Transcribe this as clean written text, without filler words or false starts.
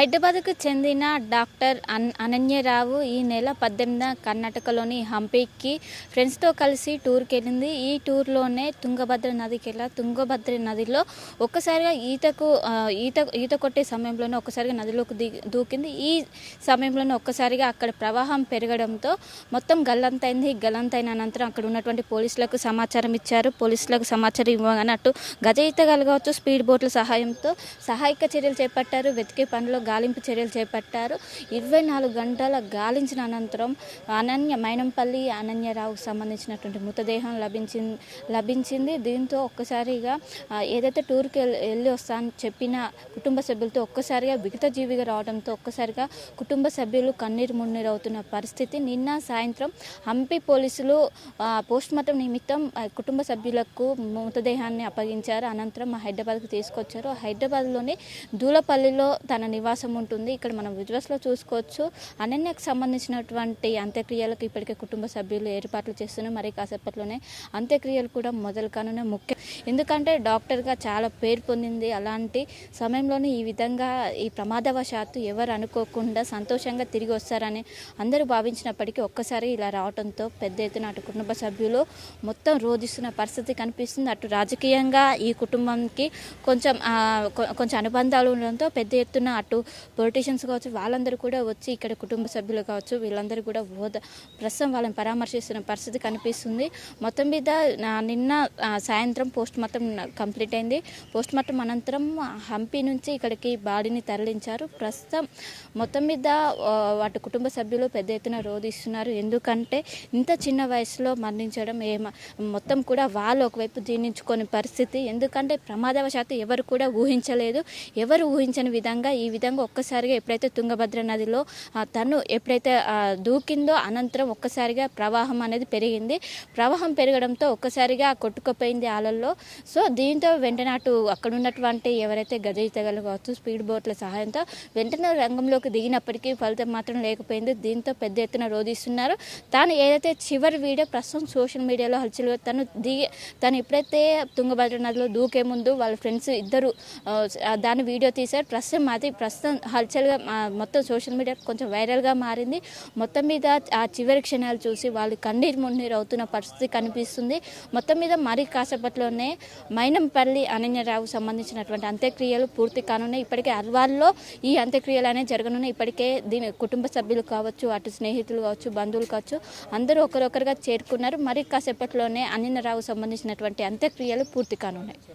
హైదరాబాద్కు చెందిన డాక్టర్ అనన్యరావు ఈ నెల 18న కర్ణాటకలోని హంపీకి ఫ్రెండ్స్తో కలిసి టూర్కి వెళ్ళింది. ఈ టూర్లోనే తుంగభద్ర తుంగభద్ర నదిలో ఒక్కసారిగా ఈత కొట్టే సమయంలోనే ఒక్కసారిగా నదిలోకి దూకింది. ఈ సమయంలోనే ఒక్కసారిగా అక్కడ ప్రవాహం పెరగడంతో మొత్తం గల్లంతైంది. గల్లంతైన అనంతరం అక్కడ ఉన్నటువంటి పోలీసులకు సమాచారం ఇచ్చారు. పోలీసులకు సమాచారం ఇవ్వగానే గజ ఈతగాళ్ళు కావచ్చు, స్పీడ్ బోట్ల సహాయంతో సహాయక చర్యలు చేపట్టారు. వెతికే పనిలో గాలింపు చర్యలు చేపట్టారు. 24 గంటల గాలించిన అనంతరం మైనంపల్లి అనన్యరావుకు సంబంధించినటువంటి మృతదేహం లభించింది. దీంతో ఒక్కసారిగా ఏదైతే టూర్కి వెళ్ళి వస్తా అని చెప్పిన కుటుంబ సభ్యులతో ఒక్కసారిగా విగత జీవిగా రావడంతో ఒక్కసారిగా కుటుంబ సభ్యులు కన్నీరు మున్నీరు అవుతున్న పరిస్థితి. నిన్న సాయంత్రం హంపి పోలీసులు పోస్ట్మార్టం నిమిత్తం కుటుంబ సభ్యులకు మృతదేహాన్ని అప్పగించారు. అనంతరం హైదరాబాద్కు తీసుకొచ్చారు. హైదరాబాద్లోని దూలపల్లిలో తన నివాసం ఉంటుంది. ఇక్కడ మనం విజువల్స్లో చూసుకోవచ్చు. అనన్యకు సంబంధించినటువంటి అంత్యక్రియలకు ఇప్పటికే కుటుంబ సభ్యులు ఏర్పాట్లు చేస్తున్నారు. మరి కాసేపట్లోనే అంత్యక్రియలు కూడా మొదలు కానున్న ముఖ్యం. ఎందుకంటే డాక్టర్గా చాలా పేరు పొందింది. అలాంటి సమయంలోనే ఈ విధంగా ఈ ప్రమాదవశాత్తు ఎవరు అనుకోకుండా సంతోషంగా తిరిగి వస్తారని అందరూ భావించినప్పటికీ ఒక్కసారి ఇలా రావడంతో పెద్ద ఎత్తున అటు కుటుంబ సభ్యులు మొత్తం రోధిస్తున్న పరిస్థితి కనిపిస్తుంది. అటు రాజకీయంగా ఈ కుటుంబానికి కొంచెం అనుబంధాలు ఉండడంతో పెద్ద ఎత్తున అటు పొలిటీషియన్స్ కావచ్చు, వాళ్ళందరూ కూడా వచ్చి ఇక్కడ కుటుంబ సభ్యులు కావచ్చు, వీళ్ళందరూ కూడా ప్రస్తుతం వాళ్ళని పరామర్శిస్తున్న పరిస్థితి కనిపిస్తుంది. మొత్తం మీద నిన్న సాయంత్రం పోస్ట్మార్టం కంప్లీట్ అయింది. పోస్ట్మార్టం అనంతరం హంపి నుంచి ఇక్కడికి బాడీని తరలించారు. ప్రస్తుతం మొత్తం మీద అటు కుటుంబ సభ్యులు పెద్ద ఎత్తున రోధిస్తున్నారు. ఎందుకంటే ఇంత చిన్న వయసులో మరణించడం మొత్తం కూడా వాళ్ళు ఒకవైపు జీర్ణించుకోని పరిస్థితి. ఎందుకంటే ప్రమాదవశాత్తు ఎవరు కూడా ఊహించలేదు. ఎవరు ఊహించని విధంగా ఈ విధంగా ఒక్కసారిగా ఎప్పుడైతే తుంగభద్ర నదిలో తను ఎప్పుడైతే దూకిందో అనంతరం ఒక్కసారిగా ప్రవాహం అనేది పెరిగింది. ప్రవాహం పెరగడంతో ఒక్కసారిగా కొట్టుకుపోయింది ఆలల్లో. సో దీంతో వెంటనే అక్కడ ఉన్నటువంటి ఎవరైతే గజ ఈతగాళ్ళు కావచ్చు, స్పీడ్ బోట్ల సహాయంతో వెంటనే రంగంలోకి దిగినప్పటికీ ఫలితం మాత్రం లేకపోయింది. దీంతో పెద్ద ఎత్తున రోధిస్తున్నారు. తాను ఏదైతే చివరి వీడియో ప్రస్తుతం సోషల్ మీడియాలో హల్చల్గా తను ఎప్పుడైతే తుంగభద్ర నదిలో దూకే ముందు వాళ్ళ ఫ్రెండ్స్ ఇద్దరు దాని వీడియో తీశారు. ప్రస్తుతం హల్చల్గా మొత్తం సోషల్ మీడియా కొంచెం వైరల్గా మారింది. మొత్తం మీద ఆ చివరి క్షణాలు చూసి వాళ్ళు కన్నీరు మున్నీరు అవుతున్న పరిస్థితి కనిపిస్తుంది. మొత్తం మీద మరి కాసేపట్లోనే మైనంపల్లి అనన్యరావుకు సంబంధించినటువంటి అంత్యక్రియలు పూర్తి కానున్నాయి. ఇప్పటికే అర్వాల్లో ఈ అంత్యక్రియలు అనేవి జరగనున్నాయి. ఇప్పటికే దీని కుటుంబ సభ్యులు కావచ్చు, అటు స్నేహితులు కావచ్చు, బంధువులు కావచ్చు, అందరూ ఒకరొకరుగా చేరుకున్నారు. మరి కాసేపట్లోనే అనన్యరావుకు సంబంధించినటువంటి అంత్యక్రియలు పూర్తి కానున్నాయి.